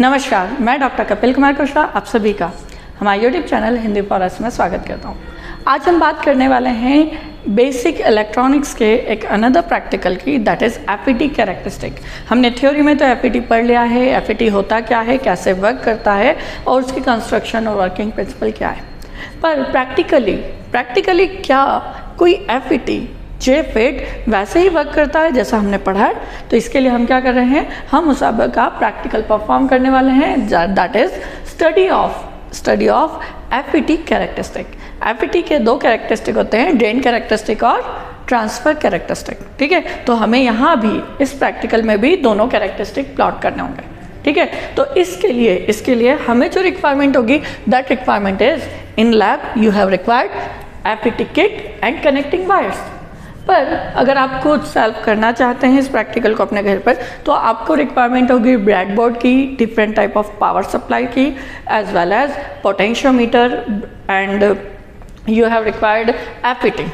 नमस्कार, मैं डॉक्टर कपिल कुमार कुशवाहा आप सभी का हमारे YouTube channel Hindi for us में स्वागत करता हूँ। आज हम बात करने वाले हैं बेसिक इलेक्ट्रॉनिक्स के एक अनदर प्रैक्टिकल की, दैट इज़ एफईटी कैरेक्टरिस्टिक। हमने थ्योरी में तो एफईटी पढ़ लिया है, एफईटी होता क्या है, कैसे वर्क करता है और उसकी कंस्ट्रक्शन और वर्किंग प्रिंसिपल क्या है। पर प्रैक्टिकली क्या कोई एफईटी जेफिट वैसे ही वर्क करता है जैसा हमने पढ़ा है? तो इसके लिए हम क्या कर रहे हैं, हम मुसाबका का प्रैक्टिकल परफॉर्म करने वाले हैं, that is study of FET characteristic. FET के दो कैरेक्टरिस्टिक होते हैं, ड्रेन कैरेक्टरिस्टिक और ट्रांसफर कैरेक्टरिस्टिक। ठीक है, तो हमें यहाँ भी इस प्रैक्टिकल में भी दोनों कैरेक्टरिस्टिक प्लॉट करने होंगे। ठीक है, तो इसके लिए हमें जो रिक्वायरमेंट होगी, that requirement is in lab you have required FET kit and connecting wires. पर अगर आप खुद सेल्फ करना चाहते हैं इस प्रैक्टिकल को अपने घर पर, तो आपको रिक्वायरमेंट होगी ब्रेडबोर्ड की, different type of power supply की, as well as potentiometer, and you have required FET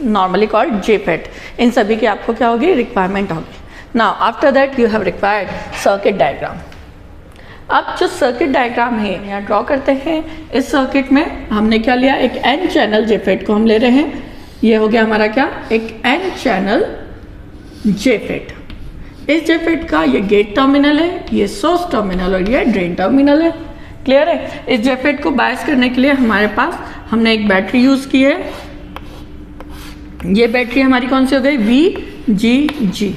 normally called JFET. इन सभी की आपको क्या होगी, रिक्वायरमेंट होगी। Now after that you have required circuit diagram. अब जो सर्किट डायग्राम है यहाँ ड्रॉ करते हैं। इस सर्किट में हमने क्या लिया, एक एन चैनल जेफिट को हम ले रहे हैं। ये हो गया हमारा क्या, एक एन चैनल जेफिट। इस जेफिट का ये गेट टर्मिनल है, ये सोर्स टर्मिनल और ये ड्रेन टर्मिनल है। क्लियर है? इस जेफिट को बायस करने के लिए हमारे पास हमने एक बैटरी यूज की है। ये बैटरी हमारी कौन सी हो गई, VGG।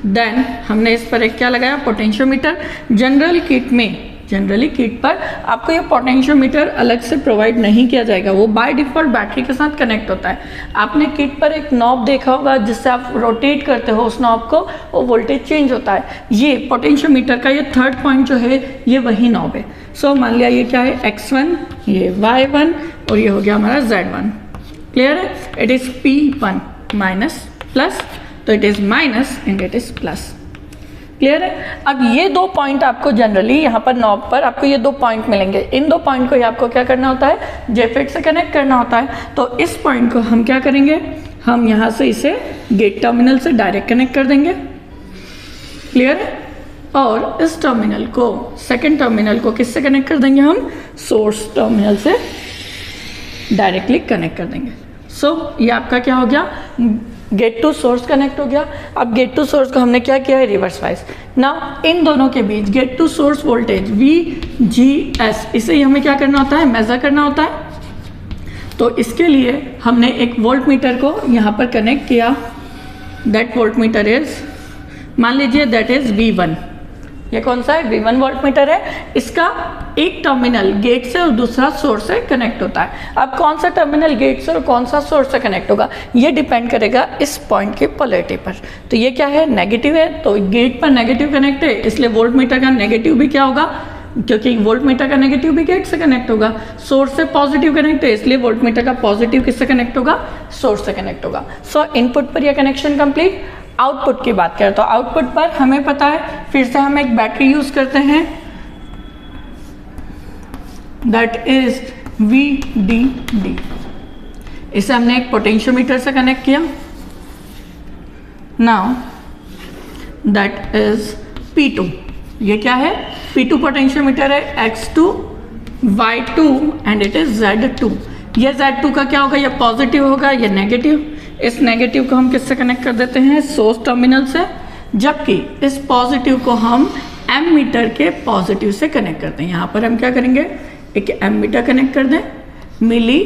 देन हमने इस पर एक क्या लगाया, पोटेंशियोमीटर। जनरली किट पर आपको ये पोटेंशियोमीटर अलग से प्रोवाइड नहीं किया जाएगा, वो बाय डिफॉल्ट बैटरी के साथ कनेक्ट होता है। आपने किट पर एक नॉब देखा होगा जिससे आप रोटेट करते हो उस नॉब को, वो वोल्टेज चेंज होता है। ये पोटेंशियोमीटर का ये थर्ड पॉइंट जो है, ये वही नॉब है। सो मान लिया ये क्या है, X1, ये Y1 और ये हो गया हमारा Z1। क्लियर है? It is P1 minus plus, तो it is minus and it is plus. Clear है? अब ये दो पॉइंट आपको जनरली यहाँ पर नॉब पर आपको ये दो पॉइंट मिलेंगे। इन दो पॉइंट को आपको क्या करना होता है, जेफिट से कनेक्ट करना होता है। तो इस पॉइंट को हम क्या करेंगे, हम यहाँ से इसे गेट टर्मिनल से डायरेक्ट कनेक्ट कर देंगे। क्लियर है? और इस टर्मिनल को, सेकेंड टर्मिनल को किससे कनेक्ट कर देंगे, हम सोर्स टर्मिनल से डायरेक्टली कनेक्ट कर देंगे। सो ये आपका क्या हो गया, गेट टू सोर्स कनेक्ट हो गया। अब गेट टू सोर्स को हमने क्या किया है, रिवर्स वाइज। नाउ इन दोनों के बीच gate to source voltage VGS, इसे हमें क्या करना होता है, मेजर करना होता है। तो इसके लिए हमने एक वोल्ट मीटर को यहाँ पर कनेक्ट किया। दैट वोल्ट मीटर इज, मान लीजिए दैट इज V1। ये कौन सा है, V1 वोल्ट मीटर है। इसका एक टर्मिनल गेट से और दूसरा सोर्स से कनेक्ट होता है। अब कौन सा टर्मिनल गेट से और कौन सा सोर्स से कनेक्ट होगा, ये डिपेंड करेगा इस पॉइंट के पोलैरिटी पर। तो ये क्या है, नेगेटिव है, तो गेट पर नेगेटिव कनेक्ट है, इसलिए वोल्ट मीटर का नेगेटिव भी क्या होगा, क्योंकि वोल्ट मीटर का नेगेटिव भी गेट से कनेक्ट होगा। सोर्स से पॉजिटिव कनेक्ट है, इसलिए वोल्ट मीटर का पॉजिटिव किससे कनेक्ट होगा, सोर्स से कनेक्ट होगा। सो इनपुट पर यह कनेक्शन कंप्लीट। आउटपुट की बात करें तो आउटपुट पर हमें पता है, फिर से हम एक बैटरी यूज करते हैं, दैट इज VDD। इसे हमने एक पोटेंशियोमीटर से कनेक्ट किया। Now that is P2। ये क्या है, P2 पोटेंशियोमीटर है, X2, Y2 and it is Z2। ये Z2 का क्या होगा, ये पॉजिटिव होगा, ये नेगेटिव। इस नेगेटिव को हम किससे कनेक्ट कर देते हैं, सोर्स टर्मिनल से, जबकि इस पॉजिटिव को हम एमीटर के पॉजिटिव से कनेक्ट करते हैं। यहाँ पर हम क्या करेंगे, एक एमीटर कनेक्ट कर दें, मिली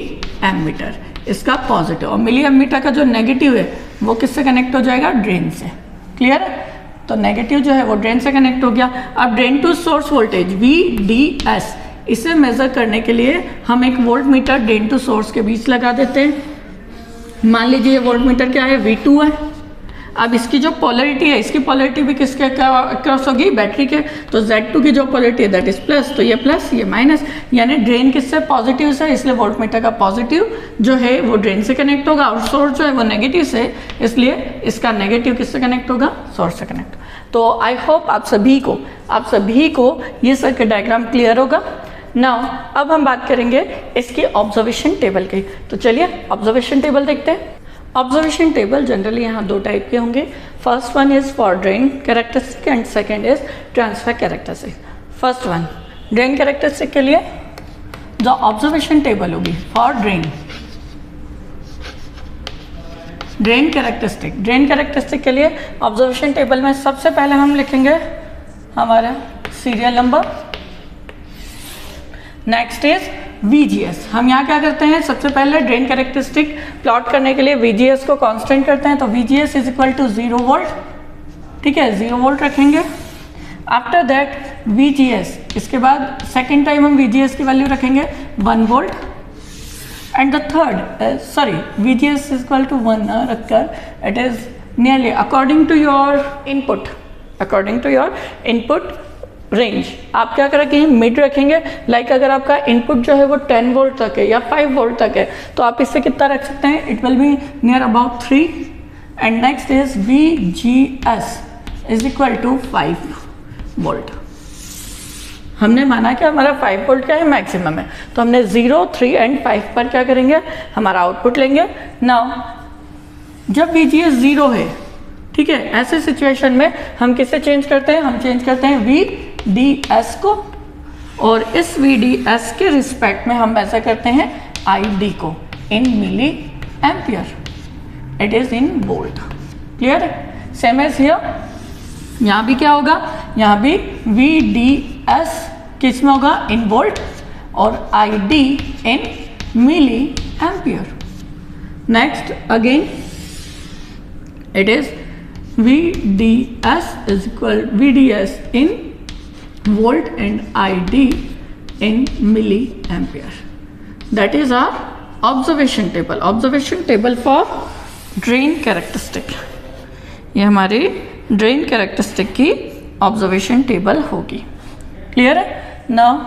एमीटर इसका पॉजिटिव, और मिली एमीटर का जो नेगेटिव है वो किससे कनेक्ट हो जाएगा, ड्रेन से। क्लियर है? तो नेगेटिव जो है वो ड्रेन से कनेक्ट हो गया। अब drain to source voltage VDS, इसे मेजर करने के लिए हम एक volt meter drain to source के बीच लगा देते हैं। मान लीजिए ये वोल्ट मीटर क्या है, V2 है। अब इसकी जो पोलैरिटी है, इसकी पोलैरिटी भी किसके अक्रॉस होगी, बैटरी के। तो Z2 की जो पोलैरिटी है दैट इज प्लस, तो ये प्लस ये माइनस, यानी ड्रेन किससे, पॉजिटिव से, इसलिए वोल्ट मीटर का पॉजिटिव जो है वो ड्रेन से कनेक्ट होगा, और सोर्स जो है वो नेगेटिव से, इसलिए इसका नेगेटिव किससे कनेक्ट होगा, सोर्स से कनेक्ट। तो आई होप आप सभी को ये सर्किट डायग्राम क्लियर होगा। नाउ अब हम बात करेंगे इसकी ऑब्जर्वेशन टेबल की। तो चलिए ऑब्जर्वेशन टेबल देखते हैं। ऑब्जर्वेशन टेबल जनरली यहाँ दो टाइप के होंगे. First one is for drain characteristic and second is transfer characteristic. First one drain characteristic के लिए जो ऑब्जर्वेशन टेबल होगी फॉर ड्रेन कैरेक्टरिस्टिक के लिए ऑब्जर्वेशन टेबल में सबसे पहले हम लिखेंगे हमारा serial number. Next is VGS. हम यहाँ क्या करते हैं, सबसे पहले ड्रेन कैरेक्टरिस्टिक प्लॉट करने के लिए VGS को कांस्टेंट करते हैं, तो VGS is equal to 0 volt. ठीक है, 0 वोल्ट रखेंगे. आफ्टर दैट VGS, इसके बाद सेकेंड टाइम हम VGS की वैल्यू रखेंगे 1 volt. And the third VGS is equal to 1 रखकर it is nearly according to your input range. आप क्या करेंगे, मिड रखेंगे. लाइक अगर आपका इनपुट जो है वो 10 वोल्ट तक है या 5 वोल्ट तक है, तो आप इससे कितना रख सकते हैं, it will be near about 3. And next is VGS is equal to 5 volt. हमने माना कि हमारा 5 वोल्ट क्या है, मैक्सिमम है, तो हमने 0, 3 एंड 5 पर क्या करेंगे, हमारा आउटपुट लेंगे. नाउ जब VGS 0 है, ठीक है, ऐसे सिचुएशन में हम किससे चेंज करते हैं, हम चेंज करते हैं VDS को, और इस VDS के रिस्पेक्ट में हम ऐसा करते हैं ID को in milliampere. It is in volt. Clear है? सेम एज हियर, यहाँ भी क्या होगा, यहाँ भी VDS किस में होगा, इन वोल्ट, और ID in milliampere. Next again it is VDS in volt and ID in milliampere. That is our observation table for drain characteristic. ये हमारी ड्रेन कैरेक्टरिस्टिक की ऑब्जर्वेशन टेबल होगी. क्लियर है? Now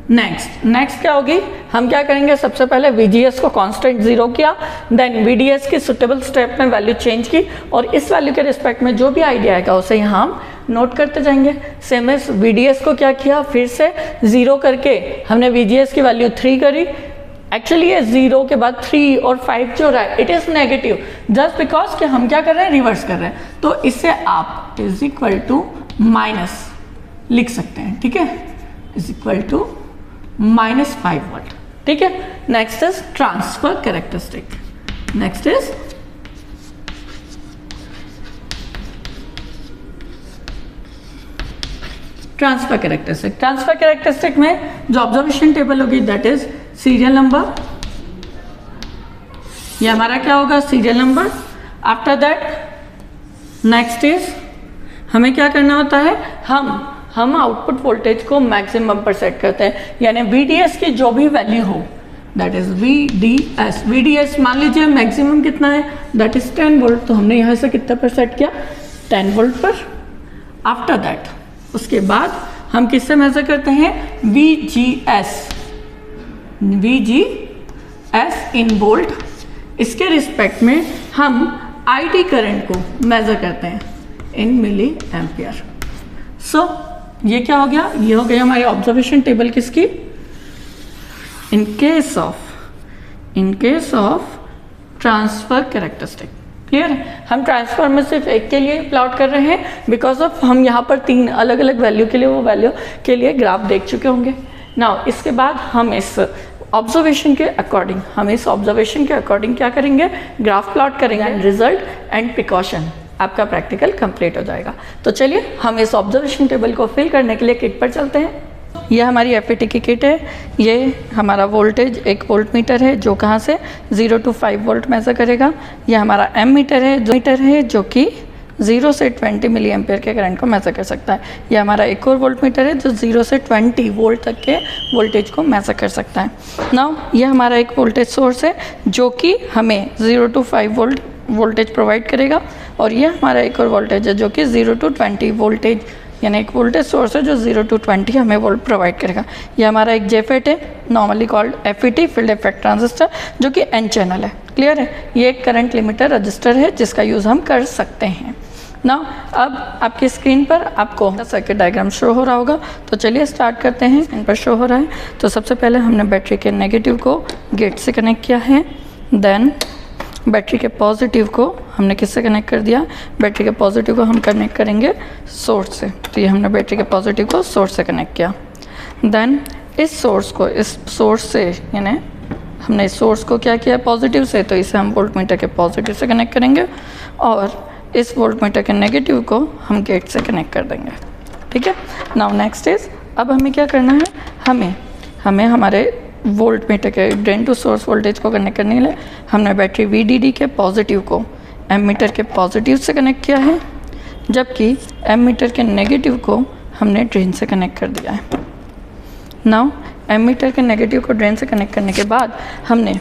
next क्या होगी, हम क्या करेंगे, सबसे पहले VGS को कांस्टेंट 0 किया, देन VDS की सुटेबल स्टेप में वैल्यू चेंज की, और इस वैल्यू के रिस्पेक्ट में जो भी आइडिया आएगा उसे यहाँ हम नोट करते जाएंगे. सेम एज VDS को क्या किया, फिर से 0 करके हमने VGS की वैल्यू 3 करी. एक्चुअली ये 0 के बाद 3 और 5 जो रहा है it is negative, just because कि हम क्या कर रहे हैं, रिवर्स कर रहे हैं. तो इससे आप इज इक्वल टू माइनस लिख सकते हैं. ठीक है, इज इक्वल टू -5 वोल्ट. ठीक है. Next is transfer characteristic. Next is transfer characteristic में जो ऑब्जर्वेशन टेबल होगी दैट इज सीरियल नंबर. ये हमारा क्या होगा, serial number. After that next is हमें क्या करना होता है, हम आउटपुट वोल्टेज को मैक्सिमम पर सेट करते हैं, यानी VDS की जो भी वैल्यू हो दैट इज VDS मान लीजिए मैक्सिमम कितना है, दैट इज 10 वोल्ट, तो हमने यहाँ से कितना पर सेट किया, 10 वोल्ट पर. आफ्टर दैट उसके बाद हम किससे मेजर करते हैं, VGS इन वोल्ट. इसके रिस्पेक्ट में हम ID करंट को मेजर करते हैं इन मिली एम्पियर. सो ये क्या हो गया, ये हो गया हमारी ऑब्जर्वेशन टेबल किसकी, in case of transfer characteristic. Clear है? हम ट्रांसफर में सिर्फ एक के लिए प्लॉट कर रहे हैं, बिकॉज ऑफ हम यहाँ पर 3 अलग अलग वैल्यू के लिए वो वैल्यू के लिए ग्राफ देख चुके होंगे. नाउ इसके बाद हम इस ऑब्जर्वेशन के अकॉर्डिंग क्या करेंगे, ग्राफ प्लॉट करेंगे, एंड रिजल्ट एंड प्रिकॉशन आपका प्रैक्टिकल कंप्लीट हो जाएगा. तो चलिए हम इस ऑब्जर्वेशन टेबल को फिल करने के लिए किट पर चलते हैं. यह हमारी FAT की किट है. ये हमारा वोल्टेज 1 वोल्ट मीटर है जो कहाँ से 0 to 5 वोल्ट मेजर करेगा. यह हमारा M मीटर है जो कि 0 से 20 मिली एम्पियर के करंट को मेजर कर सकता है. यह हमारा एक और वोल्ट मीटर है जो 0 से 20 वोल्ट तक के वोल्टेज को मेजर कर सकता है. नाउ यह हमारा एक वोल्टेज सोर्स है जो कि हमें 0 to 5 वोल्ट वोल्टेज प्रोवाइड करेगा, और यह हमारा एक और वोल्टेज है जो कि 0 to 20 वोल्टेज, यानी एक वोल्टेज सोर्स है जो 0 to 20 हमें वोल्ट प्रोवाइड करेगा. यह हमारा एक JFET है, normally called FET, field effect transistor, जो कि N चैनल है. क्लियर है? ये एक करंट लिमिटर रजिस्टर है जिसका यूज़ हम कर सकते हैं. ना अब आपकी स्क्रीन पर आपको सर्किट डायग्राम शो हो रहा होगा, तो चलिए स्टार्ट करते हैं. इन पर शो हो रहा है. तो सबसे पहले हमने बैटरी के नेगेटिव को गेट से कनेक्ट किया है. देन बैटरी के पॉजिटिव को हमने किससे कनेक्ट कर दिया, बैटरी के पॉजिटिव को हम कनेक्ट करेंगे सोर्स से। तो ये हमने बैटरी के पॉजिटिव को सोर्स से कनेक्ट किया। देन इस सोर्स को इस सोर्स से, यानी हमने इस सोर्स को क्या किया पॉजिटिव से, तो इसे हम वोल्टमीटर के पॉजिटिव से कनेक्ट करेंगे और इस वोल्टमीटर के नेगेटिव को हम गेट से कनेक्ट कर देंगे। ठीक है। नाउ नेक्स्ट इज, अब हमें क्या करना है, हमें हमारे वोल्टमीटर के ड्रेन टू सोर्स वोल्टेज को कनेक्ट करने के लिए हमने बैटरी VDD के पॉजिटिव को एमीटर के पॉजिटिव से कनेक्ट किया है, जबकि एमीटर के नेगेटिव को हमने ड्रेन से कनेक्ट कर दिया है। नाउ एमीटर के नेगेटिव को ड्रेन से कनेक्ट करने के बाद हमने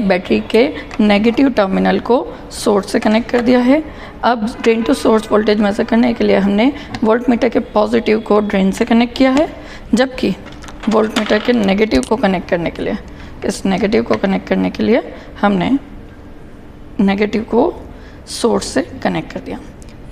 बैटरी के नेगेटिव टर्मिनल को सोर्स से कनेक्ट कर दिया है। अब drain to source voltage measure करने के लिए हमने वोल्टमीटर के पॉजिटिव को ड्रेन से कनेक्ट किया है, जबकि वोल्टमीटर के नेगेटिव को कनेक्ट करने के लिए, इस नेगेटिव को कनेक्ट करने के लिए हमने नेगेटिव को सोर्स से कनेक्ट कर दिया।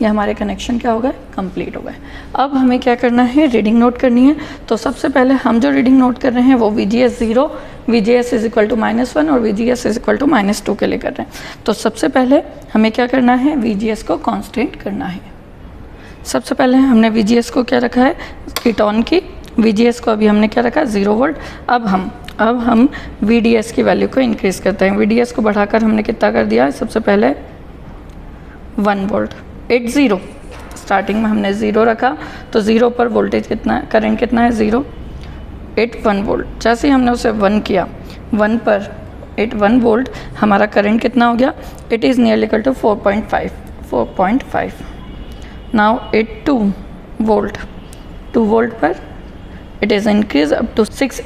ये हमारे कनेक्शन क्या हो गए, कंप्लीट हो गए। अब हमें क्या करना है, रीडिंग नोट करनी है। तो सबसे पहले हम जो रीडिंग नोट कर रहे हैं वो VGS 0, VGS is equal to -1 और VGS इज इक्वल टू -2 के लिए कर रहे हैं। तो सबसे पहले हमें क्या करना है, VGS को कांस्टेंट करना है। सबसे पहले हमने VGS को क्या रखा है, कीटोन की VGS को अभी हमने क्या रखा है 0 वोल्ट। अब हम VDS की वैल्यू को इंक्रीज़ करते हैं। VDS को बढ़ाकर हमने कितना कर दिया है, सबसे पहले 1 वोल्ट 80, स्टार्टिंग में हमने 0 रखा, तो 0 पर वोल्टेज कितना, करंट कितना है 081 वोल्ट। जैसे ही हमने उसे 1 किया, 1 पर 81 वोल्ट, हमारा करंट कितना हो गया, it is nearly equal to 4.5। Now 82 volt, 2 volt पर it is increase up to 6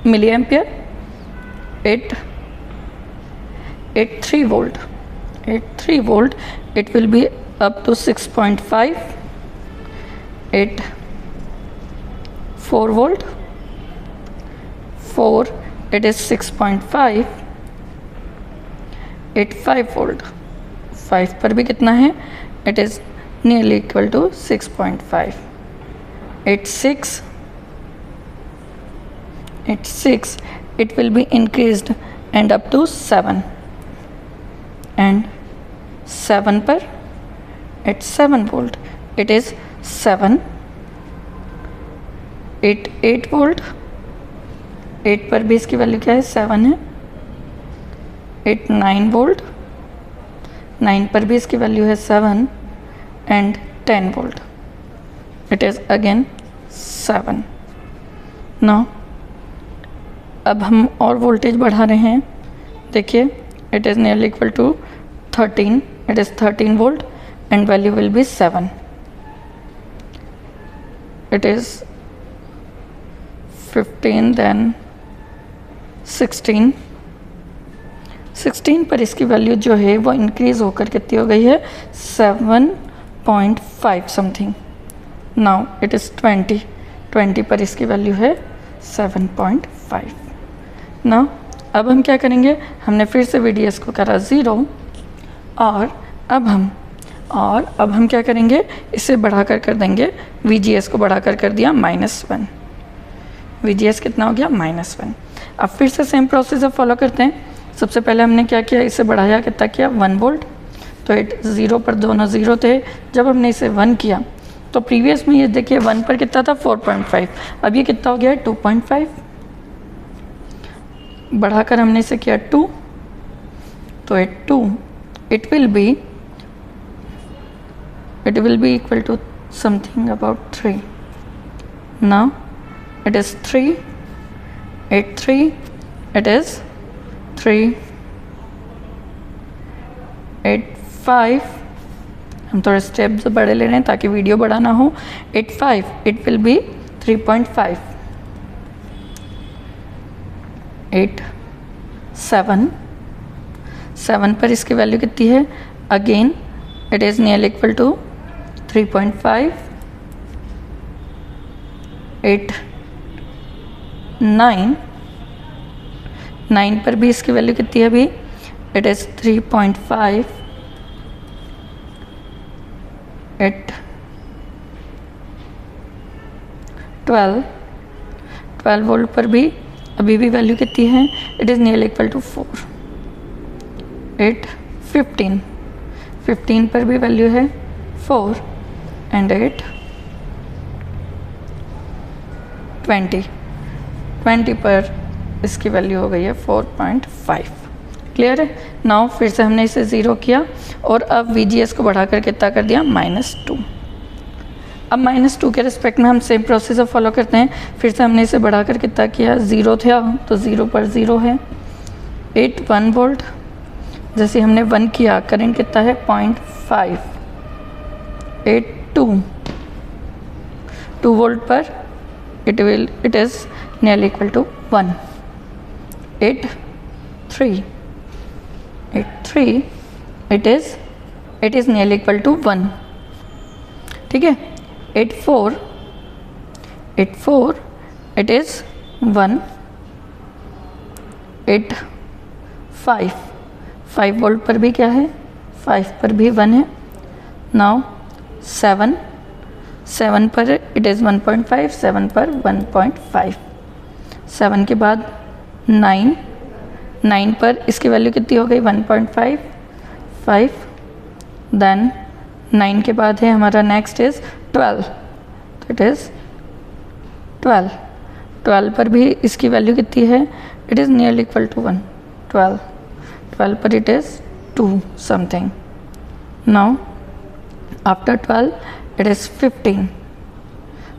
milliampere. 83 volt it will be up to 6.5, 4 volt, 4 it is 6.5, 5 volt, 5 पर भी कितना है, it is nearly equal to 6.5, 6 it will be increased and up to 7, and 7 पर at 7 volt it is 7, 8 volt, 8 पर भी इसकी value क्या है 7 है। 9 वोल्ट, 9 पर भी इसकी वैल्यू है 7 and 10 volt it is again 7। Now अब हम और वोल्टेज बढ़ा रहे हैं, देखिए it is nearly equal to 13, it is 13 volt and value will be 7. It is 15, then 16 पर इसकी वैल्यू जो है वो इंक्रीज होकर कितनी हो गई है 7.5 समथिंग। नाउ इट इज़ 20 पर इसकी वैल्यू है 7.5। नाउ अब हम क्या करेंगे, हमने फिर से VDS को करा 0 और अब हम क्या करेंगे, इसे बढ़ाकर कर देंगे, VGS को बढ़ाकर कर दिया -1। VGS कितना हो गया -1। अब फिर से सेम प्रोसीजर फॉलो करते हैं। सबसे पहले हमने क्या किया, इसे बढ़ाया, कितना किया 1 वोल्ट, तो 0 पर दोनों 0 थे। जब हमने इसे 1 किया तो प्रीवियस में ये देखिए 1 पर कितना था 4.5, अब ये कितना हो गया 2.5। बढ़ाकर हमने इसे किया 2, तो 2 it will be equal to something about 3. Now it is 3, 83 it is 3, 85, हम थोड़े स्टेप्स बड़े ले रहे हैं ताकि वीडियो बड़ा ना हो। 85 it will be 3.5, 7 पर इसकी वैल्यू कितनी है, again it is nearly equal to 3.5, 9 पर भी इसकी वैल्यू कितनी है अभी, इट इज़ 3.5, 12 वोल्ट पर भी अभी भी वैल्यू कितनी है, it is nearly equal to 4। 8 15, 15 पर भी वैल्यू है 4 एंड 8 20, 20 पर इसकी वैल्यू हो गई है 4.5। क्लियर है। नाउ फिर से हमने इसे 0 किया और अब VGS को बढ़ाकर कितना कर दिया -2। अब -2 के रिस्पेक्ट में हम सेम प्रोसीजर फॉलो करते हैं। फिर से हमने इसे बढ़ाकर कितना किया, 0 था तो 0 पर 0 है, 8 1 वोल्ट। जैसे हमने 1 किया करंट कितना है 0.5, 8 2 वोल्ट पर it is nearly equal to 1, 8 3 it is nearly equal to 1। ठीक है। 8 4 इट इज़ 1, 8 5 वोल्ट पर भी क्या है, 5 पर भी 1 है। नाउ 7 पर इट इज़ 1.5, 7 पर 1.5। 7 के बाद 9 पर इसकी वैल्यू कितनी हो गई 1.5 5। देन 9 के बाद है हमारा नेक्स्ट इज़ 12, तो इट इज़ 12 पर भी इसकी वैल्यू कितनी है, it is nearly equal to 1। 12 पर it is 2 something. Now after 12 it is 15।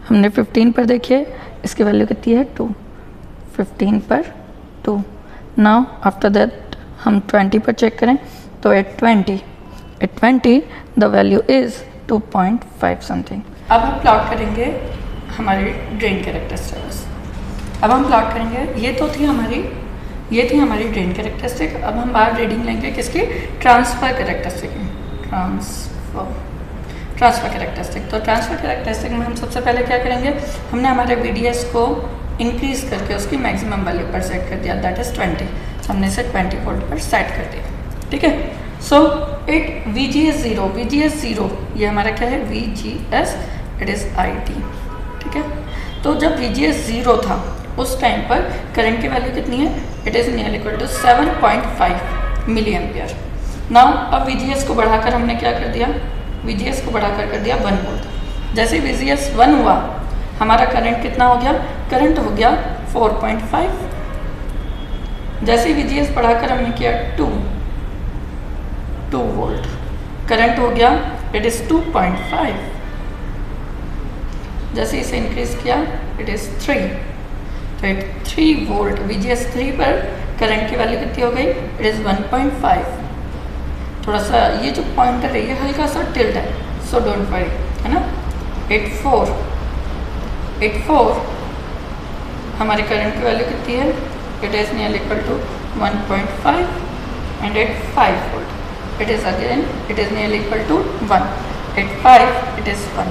हमने 15 पर देखिए इसकी वैल्यू कितनी है 2, 15 पर 2। नाउ आफ्टर दैट हम 20 पर चेक करें तो at 20 the value is 2.5 something. अब हम प्लॉट करेंगे हमारी ड्रेन कैरेक्टरिस्टिक्स। अब हम प्लॉट करेंगे, ये थी हमारी ड्रेन कैरेक्टरिस्टिक। अब हम बाहर रीडिंग लेंगे किसकी, ट्रांसफ़र कैरेक्टरिस्टिक, ट्रांसफ़र कैरेक्टरिस्टिक। तो ट्रांसफ़र कैरेक्टरिस्टिक में हम सबसे पहले क्या करेंगे, हमने हमारे VDS को इंक्रीज़ करके उसकी मैक्सिमम वैल्यू पर सेट कर दिया, दैट इज़ 20। हमने इसे 20 वोल्ट पर सेट कर दिया। ठीक है। सो इट VGS 0 ये हमारा क्या है VGS, इट इज़ IT। ठीक है। तो जब VGS 0 था उस टाइम पर करंट की वैल्यू कितनी है, it is nearly equal to 7.5 milliampere. Now अब VGS को बढ़ाकर हमने क्या कर दिया, VGS को बढ़ाकर कर दिया 1 वोल्ट। जैसे VGS 1 हुआ हमारा करंट कितना हो गया, करंट हो गया 4.5। जैसे VGS बढ़ाकर हमने किया 2 वोल्ट, करंट हो गया इट इज़ 2.5। जैसे इसे इंक्रीज किया इट इज़ 3, तो इट 3 वोल्ट। VGS 3 पर करंट की वैल्यू कितनी हो गई, इट इज़ 1.5। थोड़ा सा ये जो पॉइंटर है ये हल्का सा टिल्ट है, सो डोंट वरी, है ना। 8 4 हमारे करंट की वैल्यू कितनी है, it is nearly equal to 1.5 and 5 volt, it is nearly equal to 1। 5 it is 1।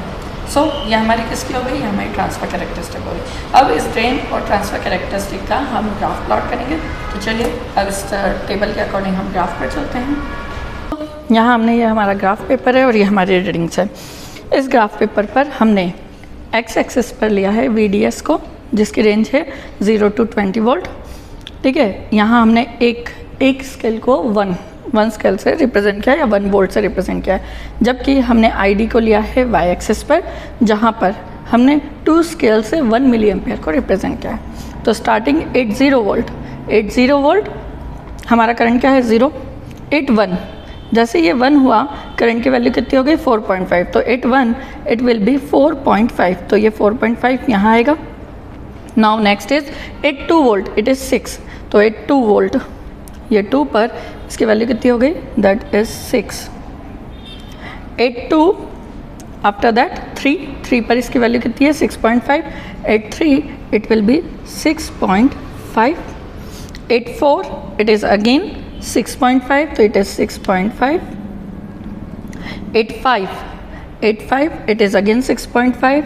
So ये हमारी किसकी हो गई, ये हमारी ट्रांसफ़र कैरेक्टरिस्टिक हो गई। अब इस ड्रेन और ट्रांसफ़र कैरेक्टरिस्टिक का हम ग्राफ प्लॉट करेंगे। तो चलिए अब इस टेबल के अकॉर्डिंग हम ग्राफ पर चलते हैं। यहाँ हमने ये हमारा ग्राफ पेपर है और ये हमारी रीडिंग्स है। इस ग्राफ पेपर पर हमने एक्स एक्सिस पर लिया है VDS को, जिसकी रेंज है 0 to 20 वोल्ट। ठीक है। यहाँ हमने एक स्केल को 1 स्केल से रिप्रेजेंट किया या 1 वोल्ट से रिप्रेजेंट किया है, जबकि हमने ID को लिया है Y एक्सिस पर, जहाँ पर हमने 2 स्केल से 1 मिली एम्पियर को रिप्रेजेंट किया है। तो स्टार्टिंग 80 वोल्ट हमारा करंट क्या है 0, 8 1। जैसे ये 1 हुआ करंट की वैल्यू कितनी हो गई 4.5, तो 8 1 इट विल बी 4.5, तो ये 4.5 यहाँ आएगा। Now next is 8 2 volt, it is 6, तो 8 2 वोल्ट, ये 2 पर इसकी वैल्यू कितनी हो गई, दैट इज़ 6। 8 2 आफ्टर दैट 3 पर इसकी वैल्यू कितनी है 6.5, 8 3 it will B 6.5, 8 4 it is again 6.5, तो it is 6.5, 8 5 it is again 6.5,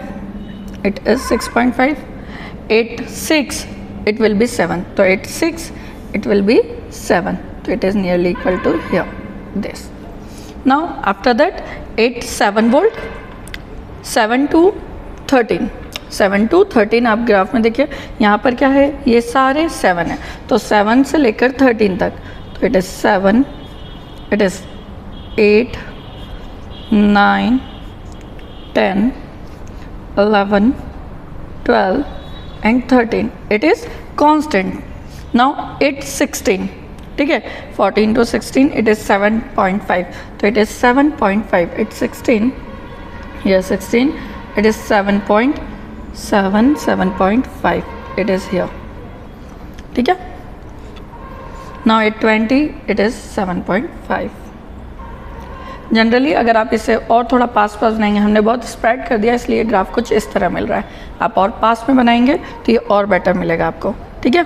it is 6.5, 8 6 it will be 7, so 8 6 it will be 7, so it is nearly equal to here this. Now after that 8 7 volt, 7 to 13, 7 to 13 आप graph में देखिए यहाँ पर क्या है, ये सारे 7 है, तो 7 से लेकर 13 तक, तो it is 7 it is 8, 9, 10, 11, 12 and 13. It is constant. Now it's 16. ठीक है, 14 to 16 it is 7.5. तो it is 7.5. It's 16. Here 16. It is 7.7, 7.5. It is here. ठीक है. Now at 20 it is 7.5. Generally अगर आप इसे और थोड़ा पास बनाएंगे, हमने बहुत स्प्रेड कर दिया इसलिए ग्राफ कुछ इस तरह मिल रहा है, आप और पास में बनाएंगे तो ये और बेटर मिलेगा आपको. ठीक है.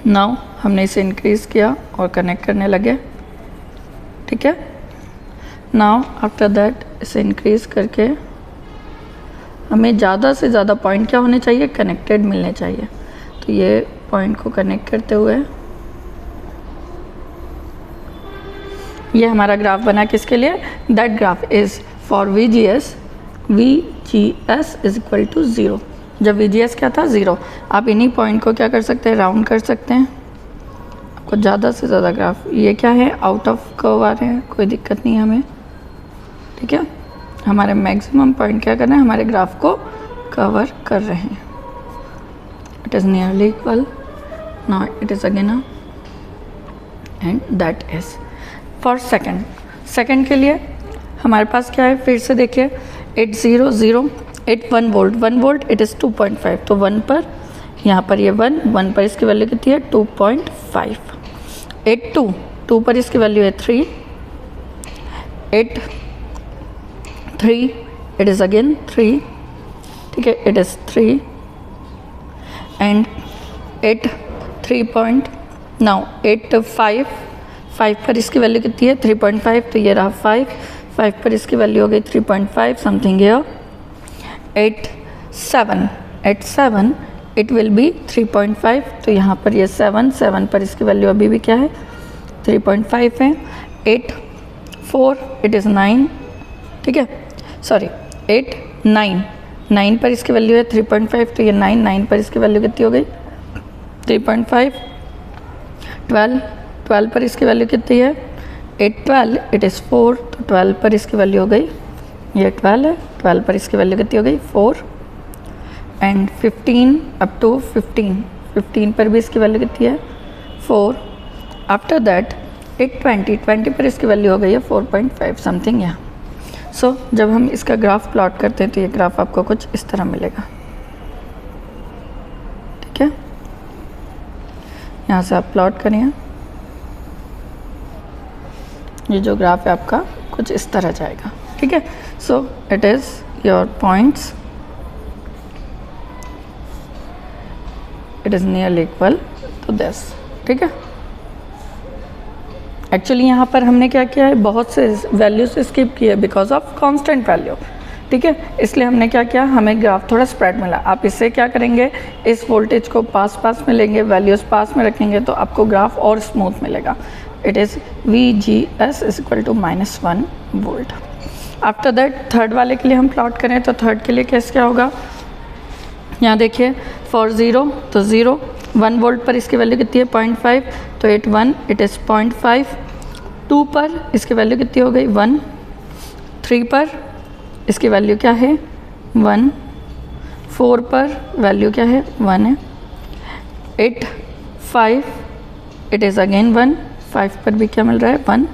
नाउ हमने इसे इंक्रीज़ किया और कनेक्ट करने लगे. ठीक है. नाउ आफ्टर दैट इसे इंक्रीज़ करके हमें ज़्यादा से ज़्यादा पॉइंट क्या होने चाहिए, कनेक्टेड मिलने चाहिए. तो ये पॉइंट को कनेक्ट करते हुए ये हमारा ग्राफ बना किसके लिए, that graph is for VGS. VGS is equal to 0. जब VGS क्या था, 0. आप इन्हीं पॉइंट को क्या कर सकते हैं, राउंड कर सकते हैं. आपको ज़्यादा से ज़्यादा ग्राफ, ये क्या है, आउट ऑफ कर्व आ रहे हैं, कोई दिक्कत नहीं है हमें. ठीक है. हमारे मैक्सिमम पॉइंट क्या कर रहे हैं, हमारे ग्राफ को कवर कर रहे हैं. It is nearly equal. Now it is again and that is for second के लिए हमारे पास क्या है, फिर से देखिए 8 0 0 8 1 वोल्ट. 1 volt it is 2.5. तो 1 पर यहाँ पर ये 1 पर इसकी वैल्यू कितनी है, 2.5. 8 2 पर इसकी वैल्यू है 3. 8 3 इट इज़ अगेन 3. ठीक है, इट इज़ 3 एंड 8 3 नाउ 8 5 पर इसकी वैल्यू कितनी है, 3.5. तो ये रहा 5 पर इसकी वैल्यू हो गई 3.5 something here. 8 7 it will B 3.5. तो यहाँ पर ये 7 पर इसकी वैल्यू अभी भी क्या है, 3.5 है. 8 4 इट इज़ 9. ठीक है, सॉरी 8 9 पर इसकी वैल्यू है 3.5. तो ये 9 पर इसकी वैल्यू कितनी हो गई, 3.5. 12 पर इसकी वैल्यू कितनी है, 8 12 इट इज़ 4. तो 12 पर इसकी वैल्यू हो गई, ये 12 है, 12 पर इसकी वैल्यू कितनी हो गई, 4. एंड 15 अप टू 15 पर भी इसकी वैल्यू कितनी है, 4. आफ्टर दैट 8 20 पर इसकी वैल्यू हो गई है 4.5 समथिंग यहाँ. सो जब हम इसका ग्राफ प्लॉट करते हैं तो ये ग्राफ आपको कुछ इस तरह मिलेगा. ठीक है, यहाँ से आप प्लॉट करिए. ये जो ग्राफ है आपका कुछ इस तरह जाएगा. ठीक है. So it is your points, it is nearly equal to this. ठीक है. एक्चुअली यहाँ पर हमने क्या किया है, बहुत से वैल्यूज स्किप किए बिकॉज ऑफ कांस्टेंट वैल्यू. ठीक है, इसलिए हमने क्या किया, हमें ग्राफ थोड़ा स्प्रेड मिला. आप इससे क्या करेंगे, इस वोल्टेज को पास में लेंगे, वैल्यूज़ पास में रखेंगे तो आपको ग्राफ और स्मूथ मिलेगा. It is VGS is equal to -1 volt. After that third वाले के लिए हम प्लॉट करें तो थर्ड के लिए कैसे क्या होगा, यहाँ देखिए फॉर 0 तो 0. 1 वोल्ट पर इसकी वैल्यू कितनी है, 0.5. तो 8 1 इट इज़ 0.5. 2 पर इसकी वैल्यू कितनी हो गई, 1. 3 पर इसकी वैल्यू क्या है, 1. 4 पर वैल्यू क्या है, 1 है. 8 5 इट इज़ अगेन 1. 5 पर भी क्या मिल रहा है, 1.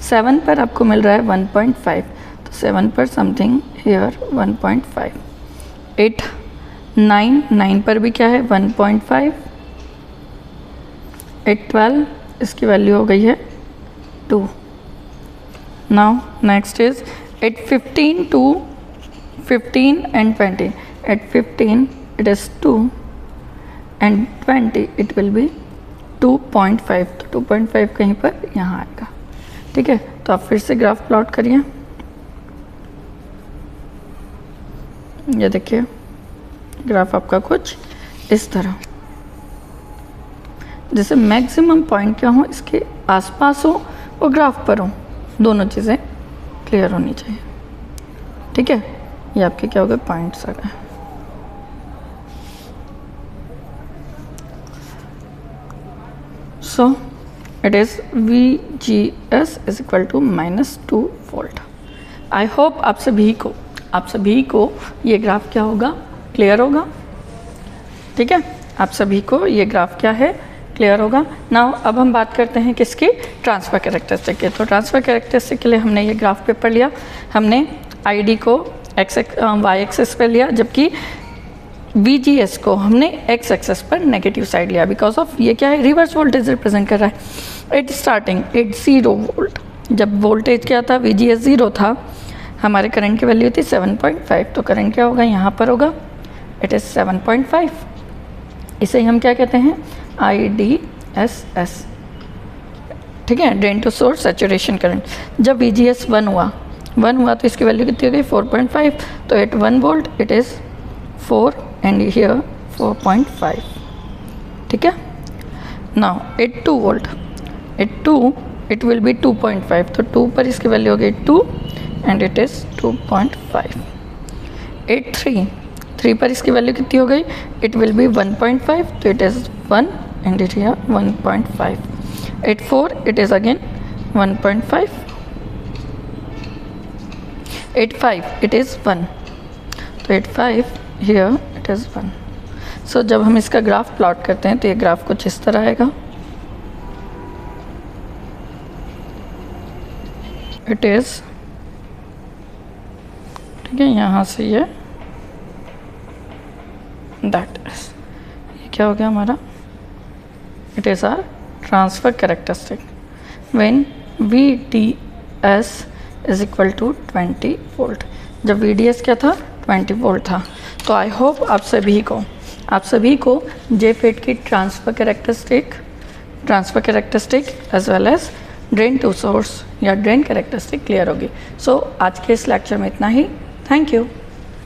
7 पर आपको मिल रहा है 1.5. तो 7 पर समथिंग हेयर 1.5. 8 9 पर भी क्या है, 1.5. 8 12 इसकी वैल्यू हो गई है 2. Now next is 8 15 2 15 and 20. 8 15 it is 2 and 20 it will be 2.5. तो 2.5 कहीं पर यहाँ आएगा. ठीक है. तो आप फिर से ग्राफ प्लॉट करिए. ये देखिए ग्राफ आपका कुछ इस तरह, जैसे मैक्सिमम पॉइंट क्या हो, इसके आसपास हो और ग्राफ पर हो, दोनों चीज़ें क्लियर होनी चाहिए. ठीक है. ये आपके क्या हो गए, पॉइंट्स आ गए. So it is VGS is equal to -2 volt. I hope आप सभी को ये ग्राफ क्या होगा, क्लियर होगा। ठीक है, आप सभी को ये ग्राफ क्या है, क्लियर होगा। नाउ अब हम बात करते हैं किसकी, ट्रांसफ़र कैरेक्टरिस्टिक की। तो ट्रांसफ़र कैरेक्टरिस्टिक के लिए हमने ये ग्राफ पेपर लिया, हमने ID को y एक्सेस पर लिया, जबकि VGS को हमने x एक्सेस पर नेगेटिव साइड लिया, बिकॉज ऑफ ये क्या है, रिवर्स वोल्टेज रिप्रेजेंट कर रहा है। एट स्टार्टिंग एट 0 वोल्ट, जब वोल्टेज क्या था, VGS 0 था, हमारे करंट की वैल्यू थी 7.5, तो करंट क्या होगा, यहाँ पर होगा इट इज़ 7.5। इसे ही हम क्या कहते हैं, IDSS। ठीक है, drain to source saturation current. जब VGS 1 हुआ तो इसकी वैल्यू कितनी हो गई, 4.5। तो at 1 volt it is 4 and here 4.5। ठीक है, now at 2 volt, at 2 it will be 2.5, तो 2 पर इसकी वैल्यू हो गई 2 एंड इट इज़ 2.5। एट 3 पर इसकी वैल्यू कितनी हो गई, इट विल बी 1.5, तो it is 1 and it here 1.5। At 4 it is again 1.5। At 5 it is 1, तो at 5 here it is 1। So जब हम इसका ग्राफ प्लॉट करते हैं तो ये ग्राफ कुछ इस तरह आएगा। इट इज़, ठीक है, यहाँ से ये दैट इज, ये क्या हो गया हमारा, it is our transfer characteristic when VDS is equal to 20 volt. जब VDS क्या था, 20 वोल्ट था। तो आई होप आप सभी को JFET की transfer characteristic as well as drain to source या ड्रेन कैरेक्टरिस्टिक क्लियर होगी। सो आज के इस लेक्चर में इतना ही। Thank you.